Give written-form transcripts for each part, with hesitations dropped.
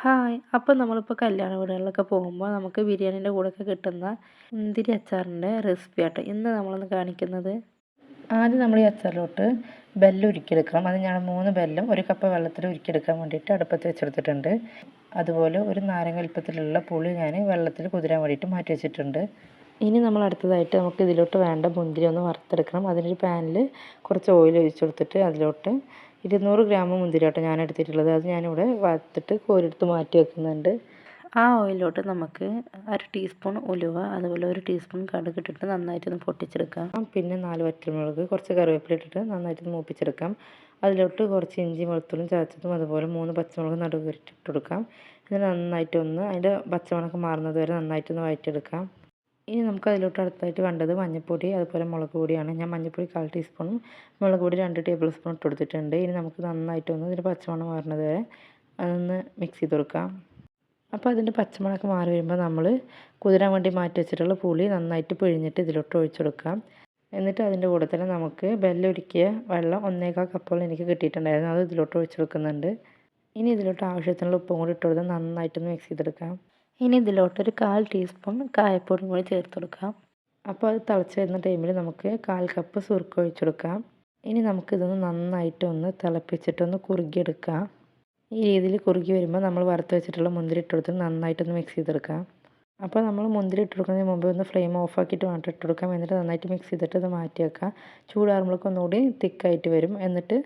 Hi. അപ്പോൾ നമ്മളിപ്പോൾ കല്യാണ വീടുകളിലൊക്കെ പോകുമ്പോൾ നമുക്ക് ബിരിയാണീൻ്റെ കൂടെയൊക്കെ കിട്ടുന്ന മുന്തിരി അച്ചാറിൻ്റെ റെസിപ്പിയാട്ടോ ഇന്ന് നമ്മളൊന്ന് കാണിക്കുന്നത്. ആദ്യം നമ്മൾ ഈ അച്ചാറിലോട്ട് ബെല്ലം ഉരുക്കിയെടുക്കണം. അത് ഞാൻ 3 ബെല്ലം 1 കപ്പ് വെള്ളത്തിൽ ഉരുക്കിയെടുക്കാൻ വേണ്ടിയിട്ട് അടുപ്പത്ത് വെച്ചെടുത്തിട്ടുണ്ട്. അതുപോലെ ഒരു നാരങ്ങ വലുപ്പത്തിലുള്ള പുളി ഞാൻ വെള്ളത്തിൽ കുതിരാൻ വേണ്ടിയിട്ട് മാറ്റി വെച്ചിട്ടുണ്ട്. ഇനി നമ്മൾ അടുത്തതായിട്ട് നമുക്ക് ഇതിലോട്ട് വേണ്ട മുന്തിരി ഒന്ന് വറുത്തെടുക്കണം. അതിനൊരു പാനിൽ കുറച്ച് ഓയിൽ ഒഴിച്ച് കൊടുത്തിട്ട് അതിലോട്ട് 200 ഗ്രാം മുന്തിരിയാട്ടോ ഞാൻ എടുത്തിട്ടുള്ളത്. അത് ഞാനിവിടെ വറുത്തിട്ട് കോരിയെടുത്ത് മാറ്റി വെക്കുന്നുണ്ട്. ആ ഓയിലോട്ട് നമുക്ക് 1 ടീസ്പൂൺ ഉലുവ, അതുപോലെ 1 ടീസ്പൂൺ കടുക് ഇട്ടിട്ട് നന്നായിട്ടൊന്ന് പൊട്ടിച്ചെടുക്കാം. പിന്നെ 4 വറ്റൽമുളക്, കുറച്ച് കറിവേപ്പില ഇട്ടിട്ട് നന്നായിട്ട് മൂപ്പിച്ചെടുക്കാം. അതിലോട്ട് കുറച്ച് ഇഞ്ചി വെളുത്തുള്ളിയും ചതച്ചതും അതുപോലെ 3 പച്ചമുളക് നടുവ് ഇട്ട് കൊടുക്കാം. എന്നിട്ട് നന്നായിട്ടൊന്ന് അതിൻ്റെ പച്ചമണമൊക്കെ മാറുന്നത് വരെ നന്നായിട്ടൊന്ന് വഴറ്റിയെടുക്കാം. ഇനി നമുക്ക് അതിലോട്ട് അടുത്തായിട്ട് വേണ്ടത് മഞ്ഞൾപ്പൊടി അതുപോലെ മുളക് പൊടിയാണ്. ഞാൻ മഞ്ഞൾപ്പൊടി 1/4 ടീസ്പൂണും മുളക് പൊടി 2 ടേബിൾ സ്പൂൺ ഇട്ട് കൊടുത്തിട്ടുണ്ട്. ഇനി നമുക്ക് നന്നായിട്ടൊന്ന് ഇതിൻ്റെ പച്ചമണം മാറുന്നത് വരെ അതൊന്ന് മിക്സ് ചെയ്ത് കൊടുക്കാം. അപ്പോൾ അതിൻ്റെ പച്ചമണമൊക്കെ മാറി വരുമ്പോൾ നമ്മൾ കുതിരാൻ വേണ്ടി മാറ്റി വെച്ചിട്ടുള്ള പുളി നന്നായിട്ട് പിഴിഞ്ഞിട്ട് ഇതിലോട്ട് ഒഴിച്ചു കൊടുക്കാം. എന്നിട്ട് അതിൻ്റെ കൂടെ തന്നെ നമുക്ക് ബെല്ലം ഉരുക്കിയ വെള്ളം 1/4 കപ്പോളം എനിക്ക് കിട്ടിയിട്ടുണ്ടായിരുന്നു. അത് ഇതിലോട്ട് ഒഴിച്ചു കൊടുക്കുന്നുണ്ട്. ഇനി ഇതിലോട്ട് ആവശ്യത്തിനുള്ള ഉപ്പും കൂടി ഇട്ട് കൊടുത്ത് നന്നായിട്ടൊന്ന് മിക്സ് ചെയ്തെടുക്കാം. ഇനി ഇതിലോട്ട് ഒരു 1/4 ടീസ്പൂൺ കായപ്പൊടിയും കൂടി ചേർത്ത് കൊടുക്കാം. അപ്പോൾ അത് തിളച്ച് വരുന്ന ടൈമിൽ നമുക്ക് 1/4 കപ്പ് സുർക്ക ഒഴിച്ചു കൊടുക്കാം. ഇനി നമുക്കിതൊന്ന് നന്നായിട്ടൊന്ന് തിളപ്പിച്ചിട്ടൊന്ന് കുറുകിയെടുക്കാം. ഈ രീതിയിൽ കുറുകി വരുമ്പോൾ നമ്മൾ വറുത്ത് വെച്ചിട്ടുള്ള മുന്തിരി ഇട്ട് കൊടുത്ത് നന്നായിട്ടൊന്ന് മിക്സ് ചെയ്തെടുക്കാം. അപ്പോൾ നമ്മൾ മുന്തിരി ഇട്ട് കൊടുക്കുന്നതിന് മുമ്പ് ഒന്ന് ഫ്ലെയിം ഓഫാക്കിയിട്ട് വേണം ഇട്ട് കൊടുക്കാം. എന്നിട്ട് നന്നായിട്ട് മിക്സ് ചെയ്തിട്ട് അത് മാറ്റി വെക്കാം. ചൂടാറുമ്പോഴേക്കും ഒന്നുകൂടി തിക്കായിട്ട് വരും. എന്നിട്ട്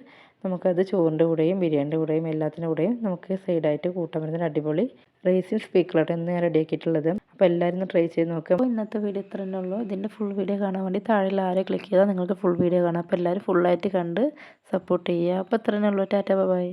നമുക്കത് ചോറിൻ്റെ കൂടെയും ബിരിയാണിൻ്റെ കൂടെയും എല്ലാത്തിൻ്റെ കൂടെയും നമുക്ക് സൈഡായിട്ട് കൂട്ടാൻ പറ്റുന്ന അടിപൊളി റൈസിൻ സ്പീക്കറായിട്ട് ഇന്ന് ഞാൻ റെഡിയാക്കിയിട്ടുള്ളത്. അപ്പോൾ എല്ലാവരും ഒന്ന് ട്രൈ ചെയ്ത് നോക്കുക. അപ്പോൾ ഇന്നത്തെ വീഡിയോ ഇത്ര തന്നെ ഉള്ളൂ. ഇതിൻ്റെ ഫുൾ വീഡിയോ കാണാൻ വേണ്ടി താഴെയുള്ള ആരെ ക്ലിക്ക് ചെയ്താൽ നിങ്ങൾക്ക് ഫുൾ വീഡിയോ കാണാം. അപ്പോൾ എല്ലാവരും ഫുള്ളായിട്ട് കണ്ട് സപ്പോർട്ട് ചെയ്യുക. അപ്പോൾ ഇത്ര തന്നെ ഉള്ളൂ. ടാറ്റ ബൈ.